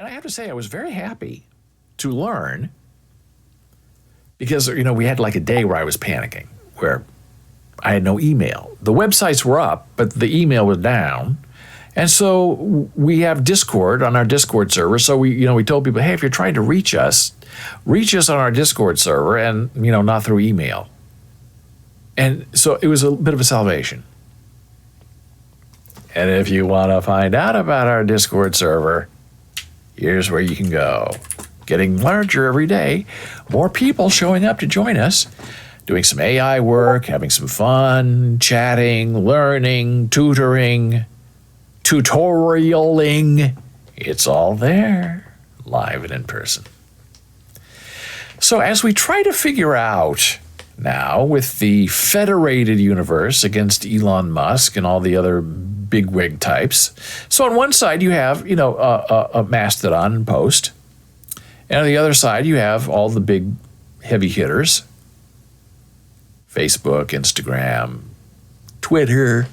And I have to say, I was very happy to learn because, we had like a day where I was panicking, where I had no email. The websites were up, but the email was down. And so we have Discord on our Discord server. So we told people, hey, if you're trying to reach us on our Discord server and, not through email. And so it was a bit of a salvation. And if you want to find out about our Discord server, here's where you can go. Getting larger every day. More people showing up to join us. Doing some AI work, having some fun, chatting, learning, tutoring, tutorialing. It's all there, live and in person. So as we try to figure out now with the Federated universe against Elon Musk and all the other bigwig types. So on one side you have, a Mastodon and Post. And on the other side you have all the big heavy hitters. Facebook, Instagram, Twitter.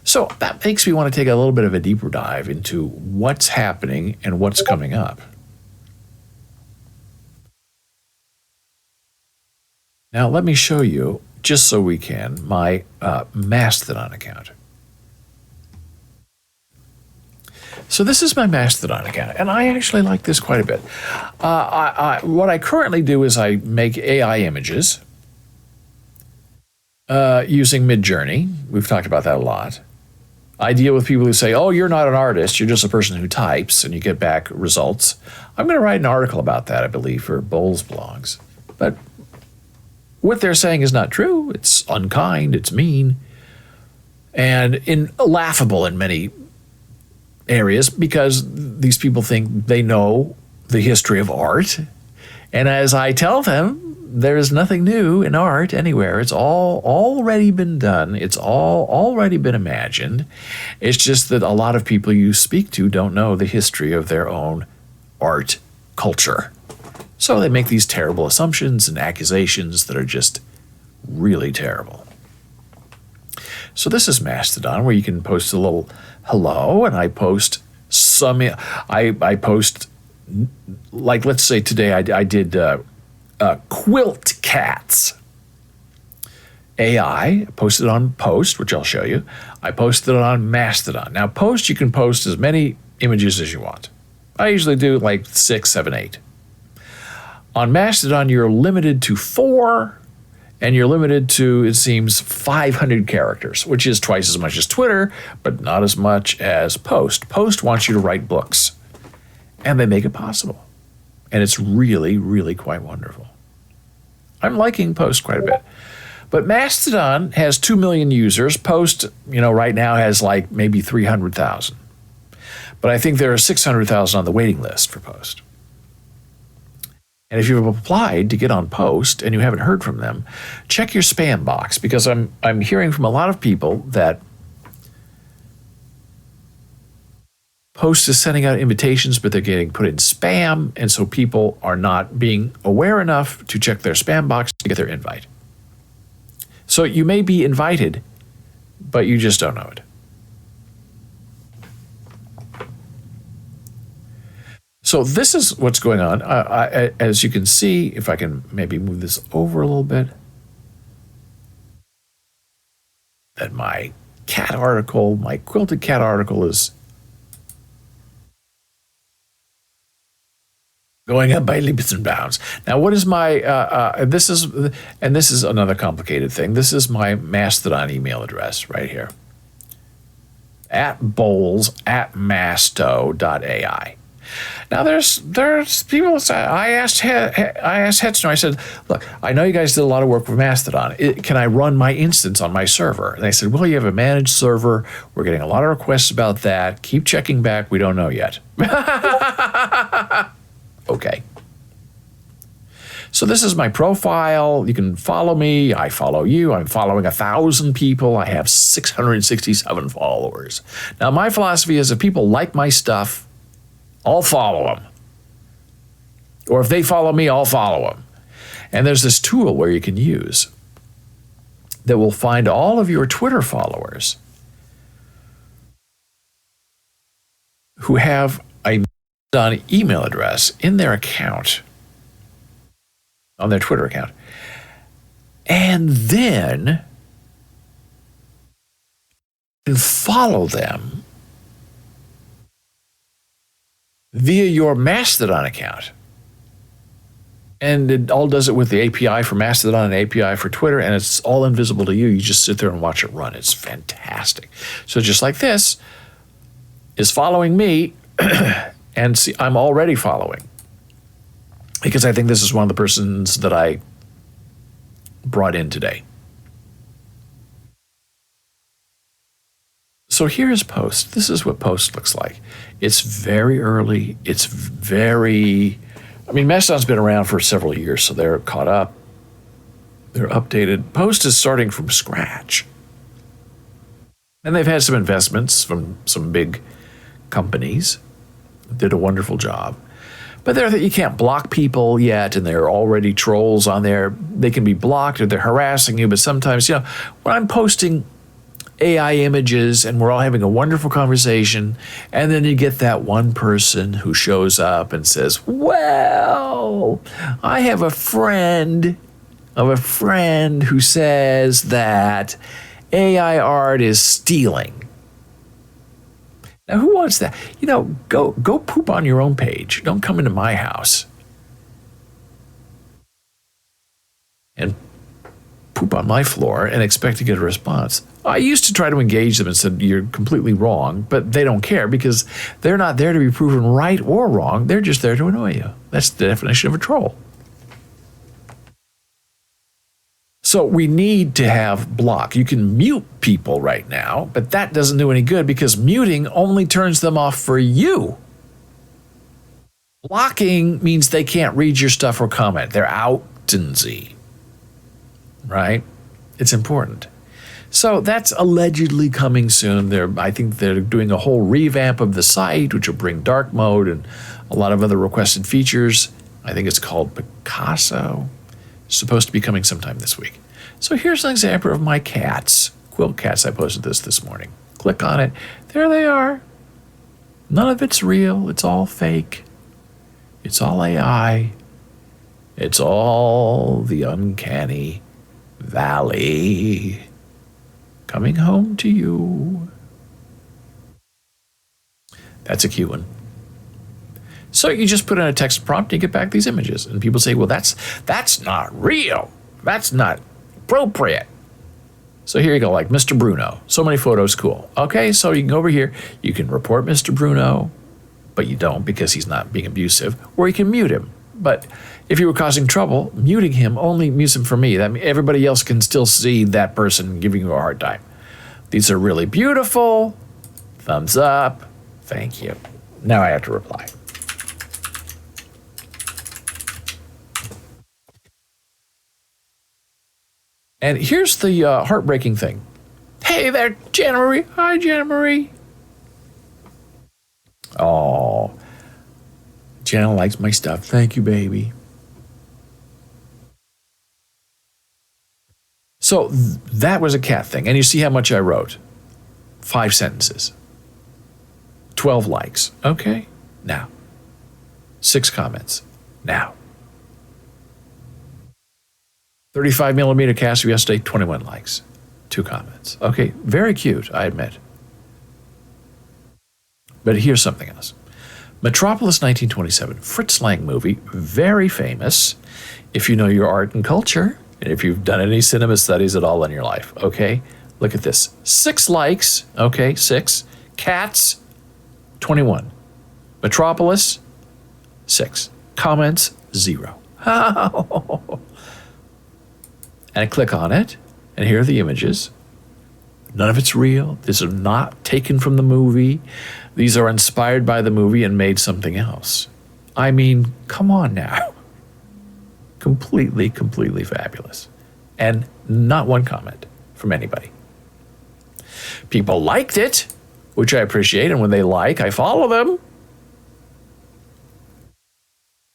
So that makes me want to take a little bit of a deeper dive into what's happening and what's coming up. Now, let me show you, just so we can, my Mastodon account. So this is my Mastodon account, and I actually like this quite a bit. What I currently do is I make AI images using Midjourney. We've talked about that a lot. I deal with people who say, oh, you're not an artist, you're just a person who types, and you get back results. I'm going to write an article about that, I believe, for Bowles Blogs. But what they're saying is not true. It's unkind, it's mean, and laughable in many areas because these people think they know the history of art. And as I tell them, there is nothing new in art anywhere. It's all already been done. It's all already been imagined. It's just that a lot of people you speak to don't know the history of their own art culture. So they make these terrible assumptions and accusations that are just really terrible. So this is Mastodon, where you can post a little hello, and I post I post, like, let's say today I did quilt cats. AI, posted on Post, which I'll show you. I posted it on Mastodon. Now, Post, you can post as many images as you want. I usually do like 6, 7, 8. On Mastodon, you're limited to 4, and you're limited to, it seems, 500 characters, which is twice as much as Twitter, but not as much as Post. Post wants you to write books, and they make it possible. And it's really, really quite wonderful. I'm liking Post quite a bit. But Mastodon has 2 million users. Post, right now has like maybe 300,000. But I think there are 600,000 on the waiting list for Post. And if you've applied to get on Post and you haven't heard from them, check your spam box, because I'm hearing from a lot of people that Post is sending out invitations, but they're getting put in spam, and so people are not being aware enough to check their spam box to get their invite. So you may be invited, but you just don't know it. So this is what's going on. As you can see, if I can maybe move this over a little bit, that my cat article, my quilted cat article, is going up by leaps and bounds. Now, what is my, this is another complicated thing. This is my Mastodon email address right here. @bowles@masto.ai. Now, there's people say, I asked Hetzner, I said, look, I know you guys did a lot of work with Mastodon. Can I run my instance on my server? And they said, well, you have a managed server. We're getting a lot of requests about that. Keep checking back. We don't know yet. Okay. So this is my profile. You can follow me. I follow you. I'm following 1,000 people. I have 667 followers. Now, my philosophy is if people like my stuff, I'll follow them. Or if they follow me, I'll follow them. And there's this tool where you can use that will find all of your Twitter followers who have a email address in their account, on their Twitter account, and then can follow them via your Mastodon account. And it all does it with the API for Mastodon and API for Twitter, and it's all invisible to you. You just sit there and watch it run. It's fantastic. So just like this is following me, and see, I'm already following because I think this is one of the persons that I brought in today. So here is Post. This is what Post looks like. It's very early. Mastodon's been around for several years, so they're caught up. They're updated. Post is starting from scratch. And they've had some investments from some big companies. Did a wonderful job. But you can't block people yet, and there are already trolls on there. They can be blocked or they're harassing you, but sometimes, when I'm posting AI images and we're all having a wonderful conversation, and then you get that one person who shows up and says, well, I have a friend who says that AI art is stealing. Now, who wants that? Go poop on your own page. Don't come into my house and poop on my floor and expect to get a response. I used to try to engage them and said, you're completely wrong, but they don't care because they're not there to be proven right or wrong. They're just there to annoy you. That's the definition of a troll. So we need to have block. You can mute people right now, but that doesn't do any good because muting only turns them off for you. Blocking means they can't read your stuff or comment. They're out and see. Right? It's important. So that's allegedly coming soon. I think they're doing a whole revamp of the site, which will bring dark mode and a lot of other requested features. I think it's called Picasso. It's supposed to be coming sometime this week. So here's an example of my cats, quilt cats. I posted this morning. Click on it. There they are. None of it's real. It's all fake. It's all AI. It's all the uncanny valley coming home to you. That's a cute one. So you just put in a text prompt and you get back these images. And people say, well, that's not real. That's not appropriate. So here you go, like Mr. Bruno. So many photos, cool. Okay, so you can go over here. You can report Mr. Bruno, but you don't because he's not being abusive. Or you can mute him. But if you were causing trouble, muting him only mutes him for me. That means everybody else can still see that person giving you a hard time. These are really beautiful. Thumbs up. Thank you. Now I have to reply. And here's the heartbreaking thing. Hey there, Jana Marie. Hi, Jana Marie. Oh, Jana likes my stuff. Thank you, baby. So that was a cat thing. And you see how much I wrote. 5 sentences. 12 likes. Okay, now. 6 comments. Now. 35 millimeter cast of yesterday, 21 likes. 2 comments. Okay, very cute, I admit. But here's something else. Metropolis 1927, Fritz Lang movie, very famous if you know your art and culture, and if you've done any cinema studies at all in your life, okay? Look at this. 6 likes, okay, 6. Cats, 21. Metropolis, 6. Comments, 0. And I click on it, and here are the images. None of it's real. These are not taken from the movie. These are inspired by the movie and made something else. I mean, come on now. Completely fabulous. And not one comment from anybody. People liked it, which I appreciate, and when they like, I follow them.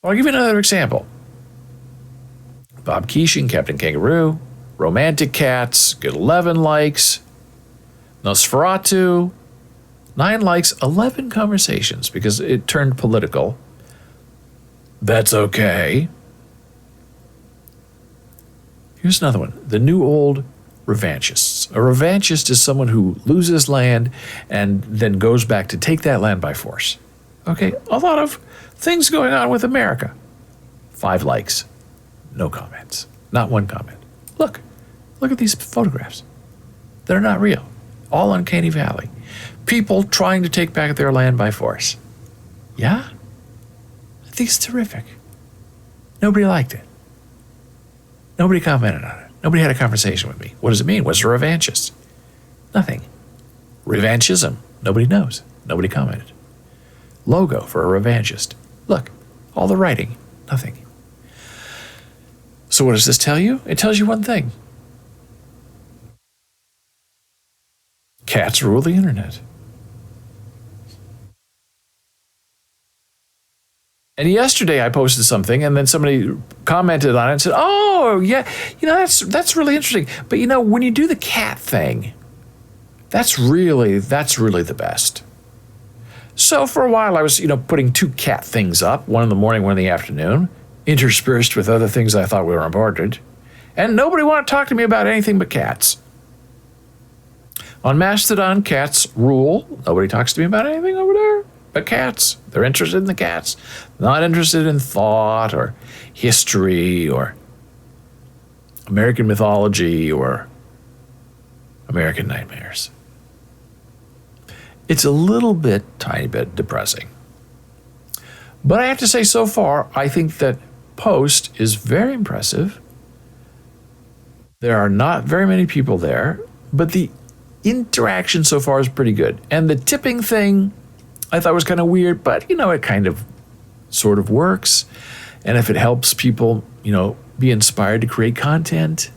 I'll give you another example. Bob Keeshan, Captain Kangaroo, Romantic Cats, get 11 likes. Nosferatu, 9 likes, 11 conversations because it turned political. That's okay. Here's another one. The new old revanchists. A revanchist is someone who loses land and then goes back to take that land by force. Okay, a lot of things going on with America. 5 likes, no comments, not one comment. Look at these photographs. They're not real. All uncanny valley. People trying to take back their land by force. Yeah? I think it's terrific. Nobody liked it. Nobody commented on it. Nobody had a conversation with me. What does it mean? What's a revanchist? Nothing. Revanchism. Nobody knows. Nobody commented. Logo for a revanchist. Look, all the writing. Nothing. So what does this tell you? It tells you one thing. Cats rule the internet. And yesterday I posted something and then somebody commented on it and said, oh, yeah, that's really interesting. But when you do the cat thing, that's really the best. So for a while I was, putting 2 cat things up, one in the morning, one in the afternoon, interspersed with other things I thought were important. And nobody wanted to talk to me about anything but cats. On Mastodon, cats rule. Nobody talks to me about anything over there but cats. They're interested in the cats, not interested in thought or history or American mythology or American nightmares. It's a tiny bit depressing. But I have to say, so far, I think that Post is very impressive. There are not very many people there, but the interaction so far is pretty good. And the tipping thing I thought was kind of weird, but it kind of sort of works. And if it helps people, be inspired to create content,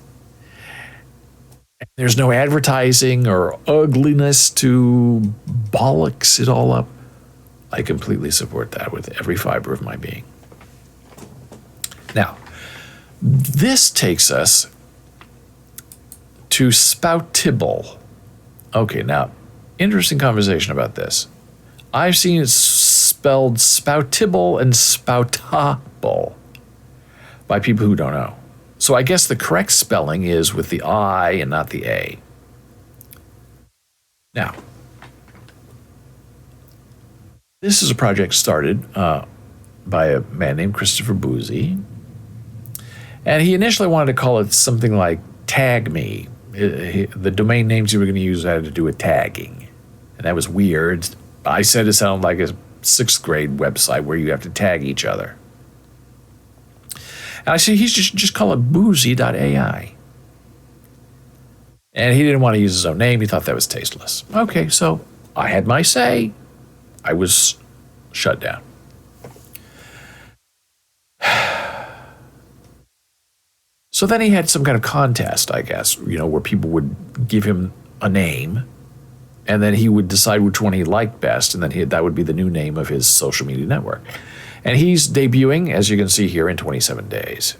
there's no advertising or ugliness to bollocks it all up, I completely support that with every fiber of my being. Now, this takes us to Spoutibble. Okay, now, interesting conversation about this. I've seen it spelled Spoutibble and Spoutable by people who don't know. So I guess the correct spelling is with the I and not the A. Now, this is a project started by a man named Christopher Boozy. And he initially wanted to call it something like Tag Me. The domain names he were going to use had to do with tagging. And that was weird. I said it sounded like a 6th grade website where you have to tag each other. And I said, he's just call it boozy.ai. And he didn't want to use his own name. He thought that was tasteless. Okay, so I had my say. I was shut down. So then he had some kind of contest, I guess, where people would give him a name, and then he would decide which one he liked best, and then that would be the new name of his social media network. And he's debuting, as you can see here, in 27 days.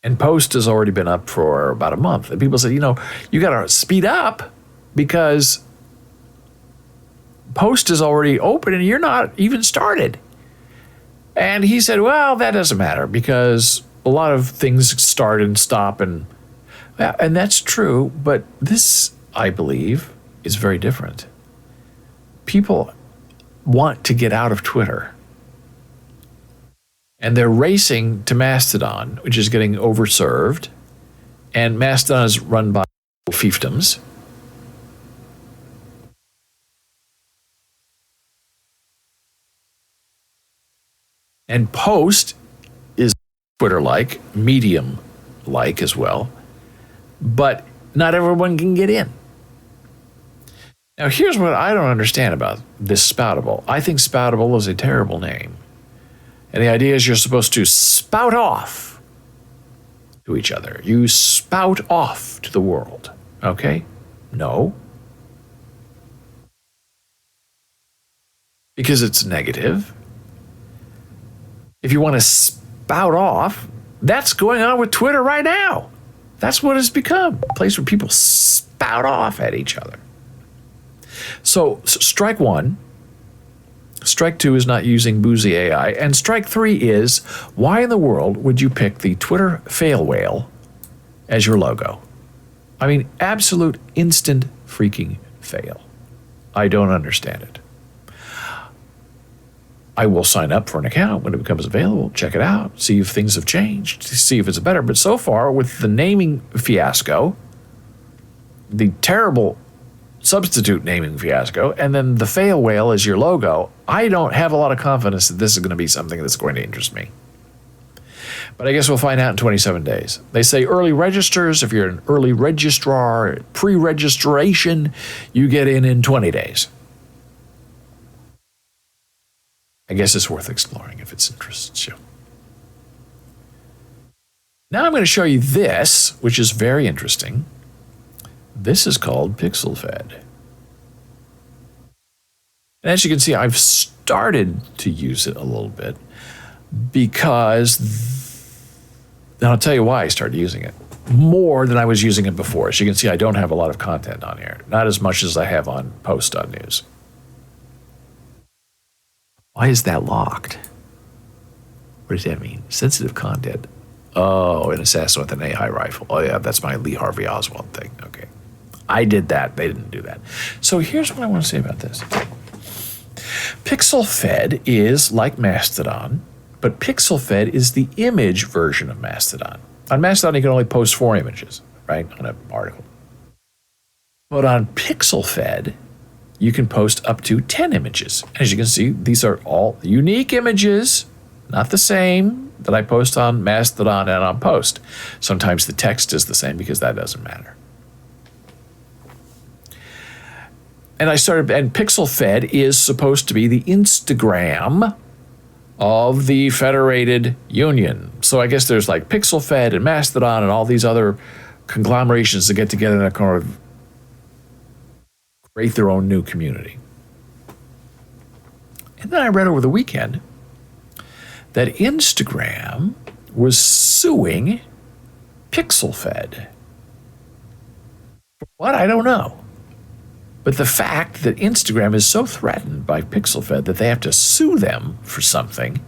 And Post has already been up for about a month. And people said, you got to speed up because Post is already open and you're not even started. And he said, well, that doesn't matter because a lot of things start and stop. And that's true. But this, I believe, is very different. People want to get out of Twitter. And they're racing to Mastodon, which is getting overserved. And Mastodon is run by fiefdoms. And Post is Twitter-like, Medium-like as well. But not everyone can get in. Now, here's what I don't understand about this Spoutibble. I think Spoutibble is a terrible name. And the idea is you're supposed to spout off to each other. You spout off to the world. Okay? No. Because it's negative. If you want to spout off, that's going on with Twitter right now. That's what it's become. A place where people spout off at each other. So strike one. Strike two is not using boozy AI. And strike three is, why in the world would you pick the Twitter fail whale as your logo? I mean, absolute instant freaking fail. I don't understand it. I will sign up for an account when it becomes available, check it out, see if things have changed, see if it's better. But so far, with the naming fiasco, the terrible substitute naming fiasco, and then the fail whale as your logo, I don't have a lot of confidence that this is going to be something that's going to interest me. But I guess we'll find out in 27 days. They say early registers, if you're an early registrar, pre-registration, you get in 20 days. I guess it's worth exploring if it interests you. Now I'm going to show you this, which is very interesting. This is called PixelFed. And as you can see, I've started to use it a little bit because, and I'll tell you why I started using it. More than I was using it before. As you can see, I don't have a lot of content on here. Not as much as I have on Post.News. Why is that locked? What does that mean? Sensitive content. Oh, an assassin with an AI rifle. Oh yeah, that's my Lee Harvey Oswald thing. Okay. I did that. They didn't do that. So here's what I want to say about this. PixelFed is like Mastodon, but PixelFed is the image version of Mastodon. On Mastodon, you can only post 4 images, right, on an article. But on PixelFed, you can post up to 10 images. As you can see, these are all unique images, not the same that I post on Mastodon and on Post. Sometimes the text is the same because that doesn't matter. And PixelFed is supposed to be the Instagram of the Federated Union. So I guess there's like PixelFed and Mastodon and all these other conglomerations that get together and kind of create their own new community. And then I read over the weekend that Instagram was suing PixelFed. For what? I don't know. But the fact that Instagram is so threatened by PixelFed that they have to sue them for something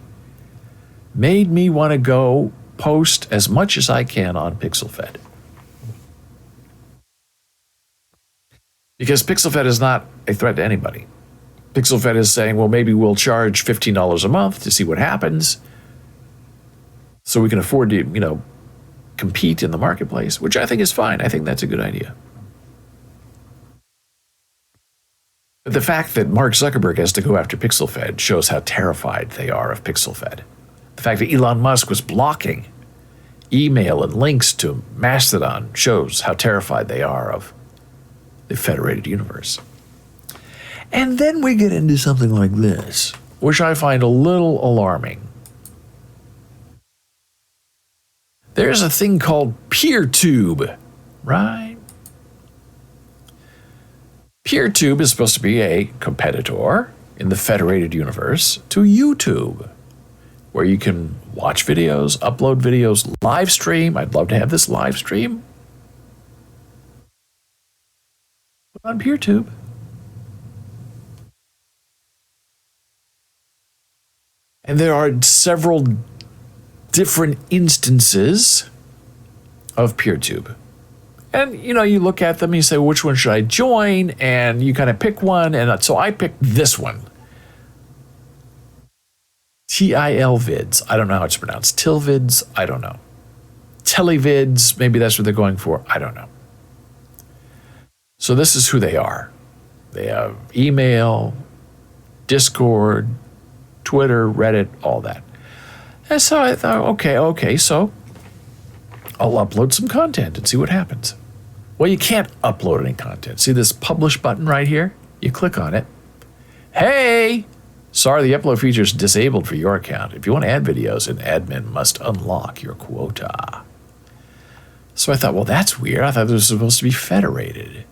made me want to go post as much as I can on PixelFed. Because PixelFed is not a threat to anybody. PixelFed is saying, well, maybe we'll charge $15 a month to see what happens so we can afford to, compete in the marketplace, which I think is fine. I think that's a good idea. But the fact that Mark Zuckerberg has to go after PixelFed shows how terrified they are of PixelFed. The fact that Elon Musk was blocking email and links to Mastodon shows how terrified they are of the Federated Universe. And then we get into something like this, which I find a little alarming. There's a thing called PeerTube, right? PeerTube is supposed to be a competitor in the Federated Universe to YouTube, where you can watch videos, upload videos, live stream. I'd love to have this live stream on PeerTube. And there are several different instances of PeerTube. And, you look at them and you say, well, which one should I join? And you kind of pick one. And so I picked this one. TILVids. I don't know how it's pronounced. Tilvids. I don't know. Televids. Maybe that's what they're going for. I don't know. So this is who they are. They have email, Discord, Twitter, Reddit, all that. And so I thought, okay, so I'll upload some content and see what happens. Well, you can't upload any content. See this publish button right here? You click on it. Hey, sorry, the upload feature is disabled for your account. If you want to add videos, an admin must unlock your quota. So I thought, well, that's weird. I thought this was supposed to be federated.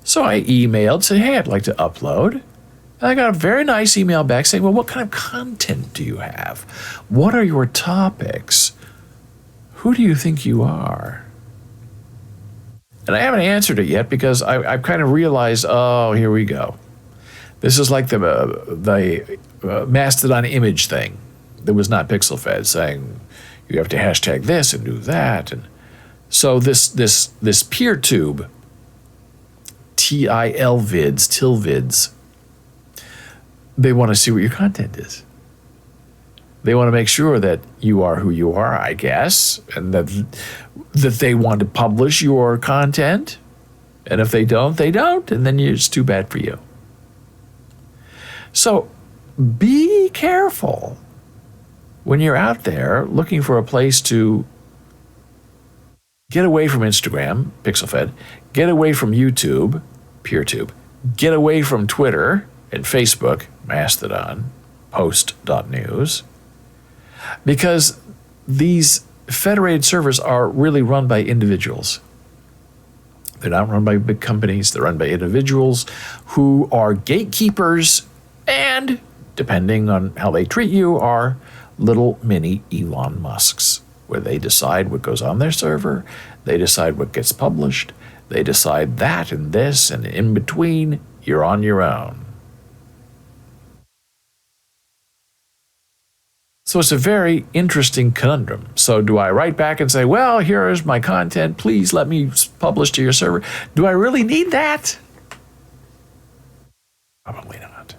So I emailed, said, hey, I'd like to upload. And I got a very nice email back saying, well, what kind of content do you have? What are your topics? Who do you think you are? And I haven't answered it yet because I've kind of realized, oh, here we go. This is like the Mastodon image thing that was not pixel fed, saying you have to hashtag this and do that. And so this PeerTube, tilvids, they want to see what your content is. They want to make sure that you are who you are, I guess, and that they want to publish your content. And if they don't, they don't, and then it's too bad for you. So be careful when you're out there looking for a place to get away from Instagram, PixelFed, get away from YouTube, PeerTube, get away from Twitter and Facebook, Mastodon, Post.news, because these federated servers are really run by individuals. They're not run by big companies. They're run by individuals who are gatekeepers and, depending on how they treat you, are little mini Elon Musks, where they decide what goes on their server, they decide what gets published, they decide that and this, and in between, you're on your own. So it's a very interesting conundrum. So do I write back and say, well, here is my content, please let me publish to your server? Do I really need that? Probably not.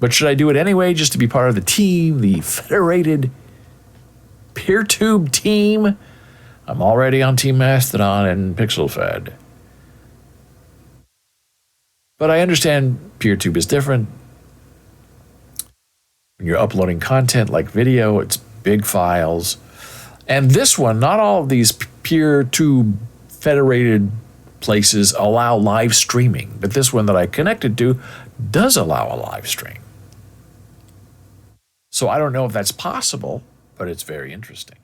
But should I do it anyway just to be part of the team, the Federated PeerTube team? I'm already on Team Mastodon and PixelFed. But I understand PeerTube is different. When you're uploading content like video, it's big files. And this one, not all of these PeerTube federated places allow live streaming, but this one that I connected to does allow a live stream. So I don't know if that's possible, but it's very interesting.